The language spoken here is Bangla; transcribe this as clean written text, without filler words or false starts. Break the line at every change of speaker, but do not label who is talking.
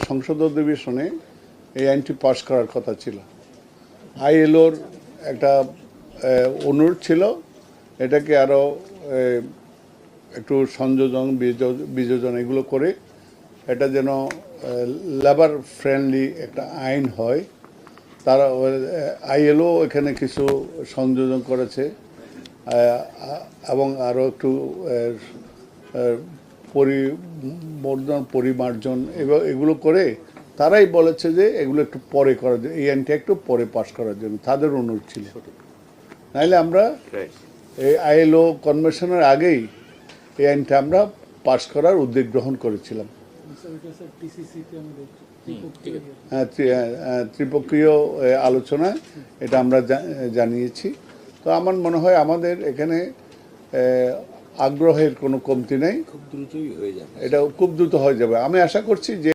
সংসদ অধিবেশনে এই আইনটি পাস করার কথা ছিল। আইএলওর একটা অনুরোধ ছিল এটাকে আরও একটু সংযোজন বিযোজন এগুলো করে এটা যেন লেবার ফ্রেন্ডলি একটা আইন হয়। তারা আইএলও এখানে কিছু সংযোজন করেছে এবং আরও একটু পরিমার্জন এগুলো করে তারাই বলেছে যে এগুলো একটু পরে করার জন্য, এই আইনটা একটু পরে পাস করার জন্য তাদের অনুরোধ ছিল। নাহলে আমরা এই আইএলও কনভেনশনের আগেই এই আইনটা আমরা পাস করার উদ্যোগ গ্রহণ করেছিলাম। ত্রিপক্ষীয় আলোচনায় এটা আমরা জানিয়েছি। তো আমার মনে হয় আমাদের এখানে আগ্রহের কোনো কমতি নেই,
খুব দ্রুতই হয়ে যাবে,
এটা খুব দ্রুত হয়ে যাবে। আমি আশা করছি যে